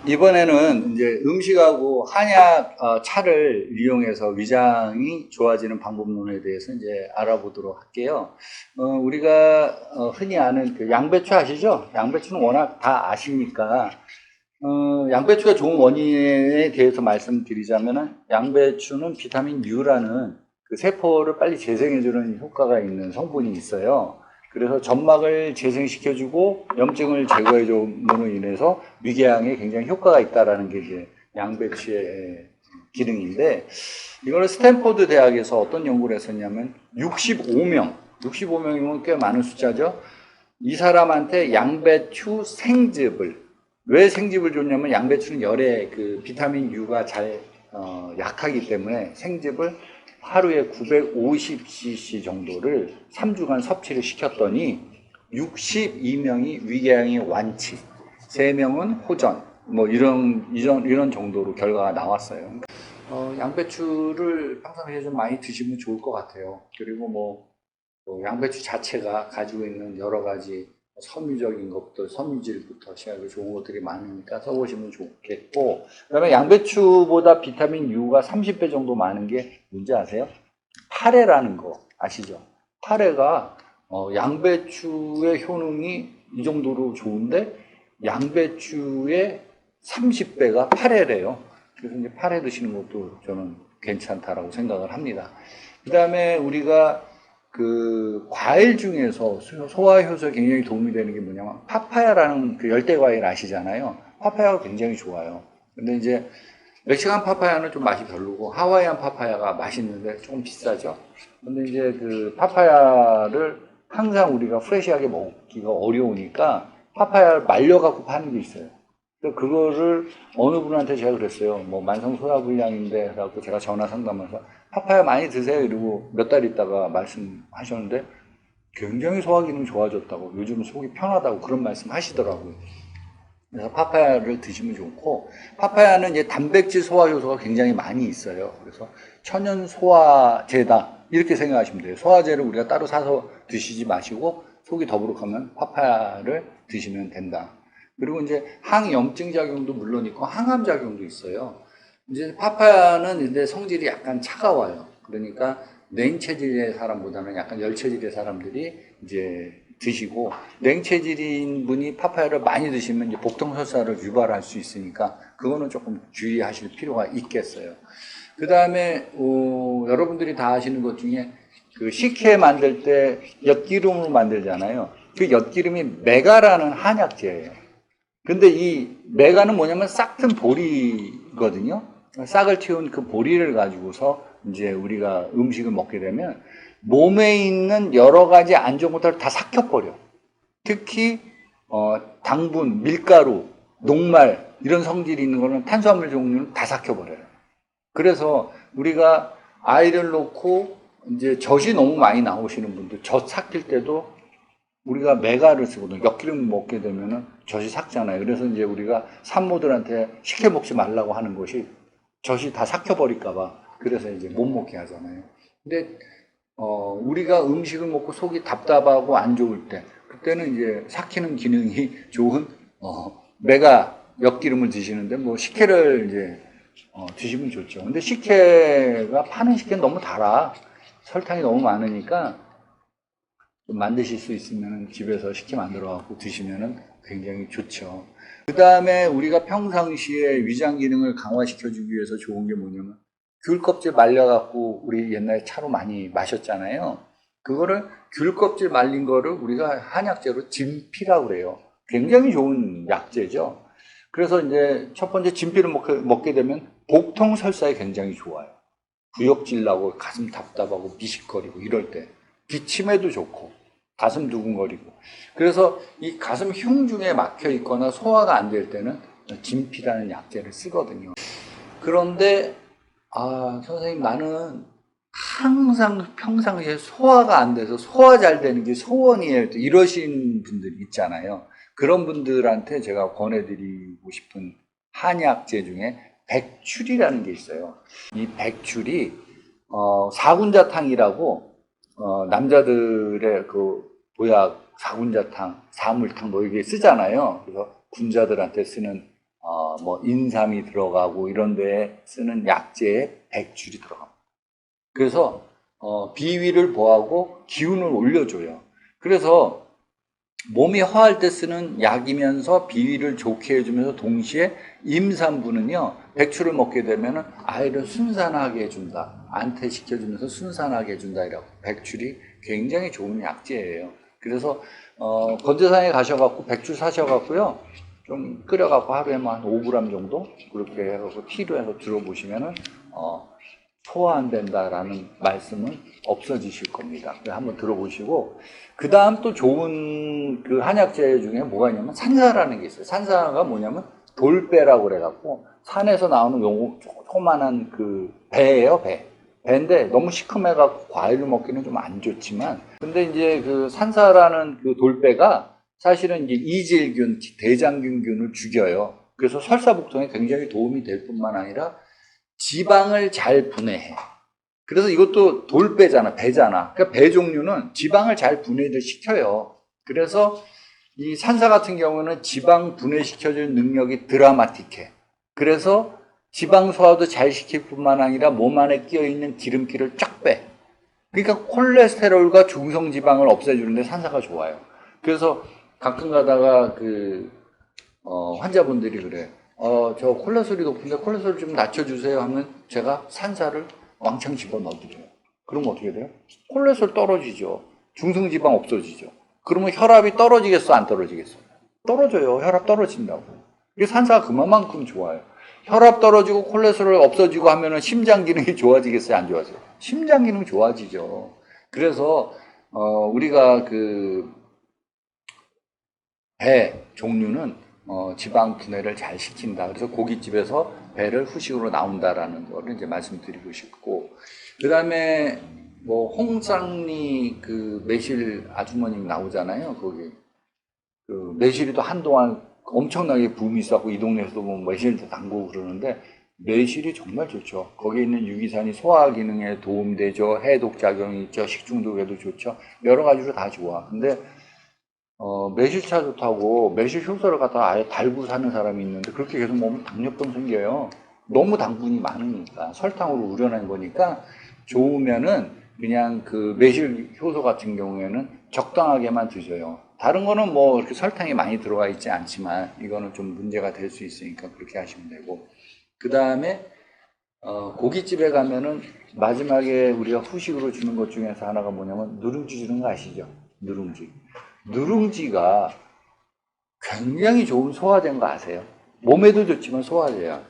이번에는 이제 음식하고 한약 차를 이용해서 위장이 좋아지는 방법론에 대해서 이제 알아보도록 할게요. 우리가 흔히 아는 그 양배추 아시죠? 양배추는 워낙 다 아시니까 양배추가 좋은 원인에 대해서 말씀드리자면은 양배추는 비타민 U라는 그 세포를 빨리 재생해주는 효과가 있는 성분이 있어요. 그래서 점막을 재생시켜주고 염증을 제거해줌으로 인해서 위궤양에 굉장히 효과가 있다라는 게 이제 양배추의 기능인데, 이거를 스탠포드 대학에서 어떤 연구를 했었냐면 65명이면 꽤 많은 숫자죠. 이 사람한테 양배추 생즙을, 왜 생즙을 줬냐면 양배추는 열에 그 비타민 U가 잘 약하기 때문에 생즙을 하루에 950cc 정도를 3주간 섭취를 시켰더니 62명이 위궤양의 완치, 3명은 호전, 뭐 이런 정도로 결과가 나왔어요. 양배추를 평상시에 좀 많이 드시면 좋을 것 같아요. 그리고 양배추 자체가 가지고 있는 여러 가지 섬유적인 것부터 섬유질부터 시작해서 좋은 것들이 많으니까 써보시면 좋겠고, 그다음에 양배추보다 비타민 U가 30배 정도 많은 게 뭔지 아세요? 파래라는 거 아시죠? 파래가 양배추의 효능이 이 정도로 좋은데 양배추의 30배가 파래래요. 그래서 이제 파래 드시는 것도 저는 괜찮다라고 생각을 합니다. 그 다음에 우리가 그 과일 중에서 소화 효소에 굉장히 도움이 되는 게 뭐냐면 파파야라는 그 열대 과일 아시잖아요. 파파야가 굉장히 좋아요. 근데 이제 멕시칸 파파야는 좀 맛이 별로고 하와이안 파파야가 맛있는데 조금 비싸죠. 근데 이제 그 파파야를 항상 우리가 프레시하게 먹기가 어려우니까 파파야를 말려갖고 파는 게 있어요. 그거를 어느 분한테 제가 그랬어요. 뭐 만성 소화불량인데 그래갖고 제가 전화 상담해서 파파야 많이 드세요 이러고 몇 달 있다가 말씀하셨는데 굉장히 소화 기능이 좋아졌다고, 요즘 속이 편하다고 그런 말씀 하시더라고요. 그래서 파파야를 드시면 좋고, 파파야는 이제 단백질 소화 효소가 굉장히 많이 있어요. 그래서 천연 소화제다 이렇게 생각하시면 돼요. 소화제를 우리가 따로 사서 드시지 마시고 속이 더부룩하면 파파야를 드시면 된다. 그리고 이제 항염증 작용도 물론 있고 항암 작용도 있어요. 이제 파파야는 이제 성질이 약간 차가워요. 그러니까 냉체질의 사람보다는 약간 열체질의 사람들이 이제 드시고, 냉체질인 분이 파파야를 많이 드시면 이제 복통설사를 유발할 수 있으니까 그거는 조금 주의하실 필요가 있겠어요. 그 다음에 여러분들이 다 아시는 것 중에 그 식혜 만들 때 엿기름으로 만들잖아요. 그 엿기름이 메가라는 한약재예요. 근데 이 메가는 뭐냐면 싹튼 보리거든요. 싹을 틔운 그 보리를 가지고서 이제 우리가 음식을 먹게 되면 몸에 있는 여러 가지 안 좋은 것들을 다 삭혀버려. 특히 당분, 밀가루, 녹말 이런 성질이 있는 거는 탄수화물 종류는 다 삭혀버려요. 그래서 우리가 아이를 놓고 이제 젖이 너무 많이 나오시는 분들, 젖 삭힐 때도 우리가 메가를 쓰거든요. 엿기름 먹게 되면은 젖이 삭잖아요. 그래서 이제 우리가 산모들한테 식혜 먹지 말라고 하는 것이 젖이 다 삭혀버릴까봐, 그래서 이제 못 먹게 하잖아요. 근데 우리가 음식을 먹고 속이 답답하고 안 좋을 때, 그때는 이제 삭히는 기능이 좋은 메가 엿기름을 드시는데 뭐 식혜를 이제 드시면 좋죠. 근데 식혜가 파는 식혜는 너무 달아. 설탕이 너무 많으니까 좀 만드실 수 있으면 집에서 식혜 만들어 갖고 드시면 굉장히 좋죠. 그 다음에 우리가 평상시에 위장 기능을 강화시켜주기 위해서 좋은 게 뭐냐면 귤 껍질 말려갖고 우리 옛날에 차로 많이 마셨잖아요. 그거를 귤 껍질 말린 거를 우리가 한약재로 진피라고 그래요. 굉장히 좋은 약재죠. 그래서 이제 첫 번째 진피를 먹게 되면 복통 설사에 굉장히 좋아요. 구역질 나고 가슴 답답하고 미식거리고 이럴 때 기침에도 좋고 가슴 두근거리고, 그래서 이 가슴 흉중에 막혀 있거나 소화가 안 될 때는 진피라는 약재를 쓰거든요. 그런데 선생님 나는 항상 평상시에 소화가 안 돼서 소화 잘 되는 게 소원이에요 이러신 분들 있잖아요. 그런 분들한테 제가 권해드리고 싶은 한약재 중에 백출이라는 게 있어요. 이 백출이 사군자탕이라고 남자들의 그 보약, 사군자탕, 사물탕 뭐 이게 쓰잖아요. 그래서 군자들한테 쓰는 뭐 인삼이 들어가고 이런 데에 쓰는 약재에 백출이 들어갑니다. 그래서 비위를 보하고 기운을 올려줘요. 그래서 몸이 허할 때 쓰는 약이면서 비위를 좋게 해주면서 동시에 임산부는요, 백출을 먹게 되면 아이를 순산하게 해준다. 안퇴시켜주면서 순산하게 해준다. 이라고. 백출이 굉장히 좋은 약재예요. 그래서 건조상에 가셔갖고 백출 사셔갖고요, 좀 끓여갖고 하루에 한 5g 정도 그렇게 해갖고 티로 해서 들어보시면은 소화 안 된다라는 말씀은 없어지실 겁니다. 한번 들어보시고, 그 다음 또 좋은 그 한약재 중에 뭐가 있냐면 산사라는 게 있어요. 산사가 뭐냐면 돌배라고 그래갖고 산에서 나오는 조그만한 그 배예요, 배. 배인데 너무 시큼해갖고 과일을 먹기는 좀 안 좋지만, 근데 이제 그 산사라는 그 돌배가 사실은 이제 이질균, 대장균균을 죽여요. 그래서 설사복통에 굉장히 도움이 될 뿐만 아니라 지방을 잘 분해해. 그래서 이것도 돌배잖아, 배잖아. 그러니까 배 종류는 지방을 잘 분해를 시켜요. 그래서 이 산사 같은 경우는 지방 분해시켜주는 능력이 드라마틱해. 그래서 지방 소화도 잘 시킬 뿐만 아니라 몸 안에 끼어있는 기름기를 쫙 빼. 그러니까 콜레스테롤과 중성지방을 없애주는데 산사가 좋아요. 그래서 가끔 가다가 환자분들이 그래. 저 콜레스테롤이 높은데 콜레스테롤 좀 낮춰주세요 하면 제가 산사를 왕창 집어 넣어드려요. 그러면 어떻게 돼요? 콜레스테롤 떨어지죠. 중성지방 없어지죠. 그러면 혈압이 떨어지겠어, 안 떨어지겠어? 떨어져요. 혈압 떨어진다고. 이게 산사가 그만큼 좋아요. 혈압 떨어지고 콜레스테롤 없어지고 하면은 심장 기능이 좋아지겠어요, 안 좋아져요? 심장 기능 좋아지죠. 그래서 우리가 배 종류는 지방 분해를 잘 시킨다. 그래서 고깃집에서 배를 후식으로 나온다라는 거를 이제 말씀드리고 싶고, 그 다음에 뭐 홍쌍리 그 매실 아주머님 나오잖아요. 거기 그 매실이도 한동안 엄청나게 붐이 있었고 이 동네에서도 뭐 매실도 담그고 그러는데 매실이 정말 좋죠. 거기에 있는 유기산이 소화 기능에 도움이 되죠. 해독 작용이 있죠. 식중독에도 좋죠. 여러 가지로 다 좋아. 근데 매실차 좋다고 매실 효소를 갖다가 아예 달고 사는 사람이 있는데 그렇게 계속 먹으면 당뇨병 생겨요. 너무 당분이 많으니까 설탕으로 우려낸 거니까 좋으면은 그냥 그 매실 효소 같은 경우에는 적당하게만 드셔요. 다른 거는 뭐 이렇게 설탕이 많이 들어가 있지 않지만 이거는 좀 문제가 될 수 있으니까 그렇게 하시면 되고, 그 다음에 고깃집에 가면은 마지막에 우리가 후식으로 주는 것 중에서 하나가 뭐냐면 누룽지 주는 거 아시죠? 누룽지. 누룽지가 굉장히 좋은 소화제인 거 아세요? 몸에도 좋지만 소화제야.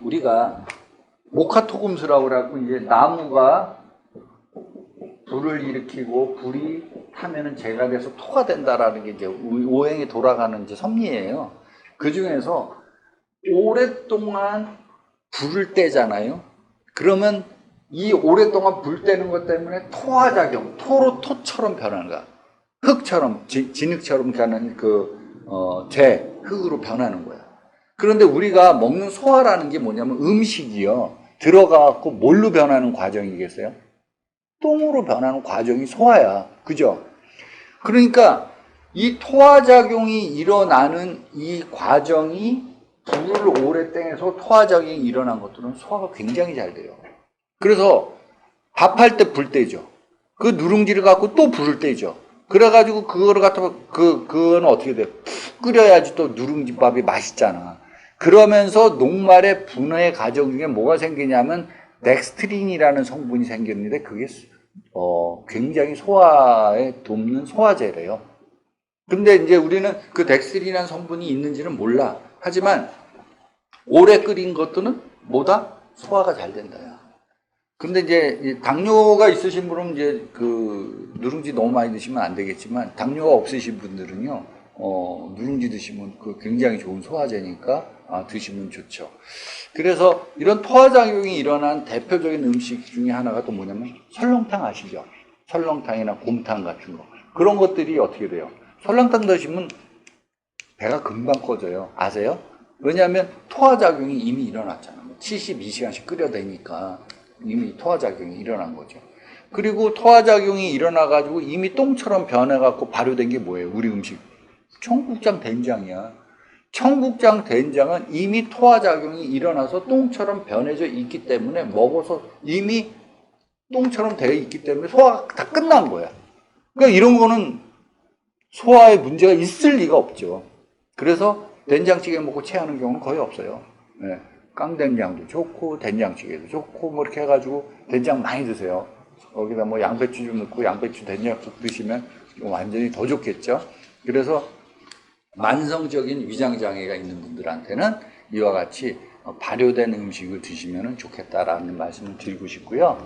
우리가 모카토금수라고 그래갖고 이제 나무가 불을 일으키고 불이 타면은 재가 돼서 토가 된다라는 게 이제 오행이 돌아가는 이제 섭리예요. 그 중에서 오랫동안 불을 떼잖아요. 그러면 이 오랫동안 불 떼는 것 때문에 토화작용, 토처럼 변하는 거야. 흙처럼, 진흙처럼 가는 흙으로 변하는 거야. 그런데 우리가 먹는 소화라는 게 뭐냐면 음식이요. 들어가갖고 뭘로 변하는 과정이겠어요? 똥으로 변하는 과정이 소화야. 그죠? 그러니까 이 토화작용이 일어나는 이 과정이 불을 오래 땡해서 토화작용이 일어난 것들은 소화가 굉장히 잘 돼요. 그래서 밥할 때 불 떼죠. 그 누룽지를 갖고 또 불을 떼죠. 그래가지고 그거를 갖다가 그거는 어떻게 돼요? 끓여야지 또 누룽지밥이 맛있잖아. 그러면서 녹말의 분해 과정 중에 뭐가 생기냐면 덱스트린이라는 성분이 생겼는데 그게 굉장히 소화에 돕는 소화제래요. 근데 이제 우리는 그 덱스트린이라는 성분이 있는지는 몰라. 하지만 오래 끓인 것들은 뭐다? 소화가 잘 된다요. 근데 이제 당뇨가 있으신 분은 이제 그 누룽지 너무 많이 드시면 안 되겠지만 당뇨가 없으신 분들은요 누룽지 드시면 그 굉장히 좋은 소화제니까 드시면 좋죠. 그래서 이런 토화작용이 일어난 대표적인 음식 중에 하나가 또 뭐냐면 설렁탕 아시죠? 설렁탕이나 곰탕 같은 거 그런 것들이 어떻게 돼요? 설렁탕 드시면 배가 금방 꺼져요. 아세요? 왜냐하면 토화작용이 이미 일어났잖아요. 72시간씩 끓여대니까 이미 토화작용이 일어난 거죠. 그리고 토화작용이 일어나가지고 이미 똥처럼 변해갖고 발효된 게 뭐예요? 우리 음식. 청국장 된장이야. 청국장 된장은 이미 토화작용이 일어나서 똥처럼 변해져 있기 때문에 먹어서 이미 똥처럼 되어 있기 때문에 소화가 다 끝난 거야. 그러니까 이런 거는 소화에 문제가 있을 리가 없죠. 그래서 된장찌개 먹고 체하는 경우는 거의 없어요. 네. 깡된장도 좋고 된장찌개도 좋고 뭐 이렇게 해가지고 된장 많이 드세요. 거기다 뭐 양배추 좀 넣고 양배추 된장국 드시면 완전히 더 좋겠죠. 그래서 만성적인 위장장애가 있는 분들한테는 이와 같이 발효된 음식을 드시면 좋겠다라는 말씀을 드리고 싶고요.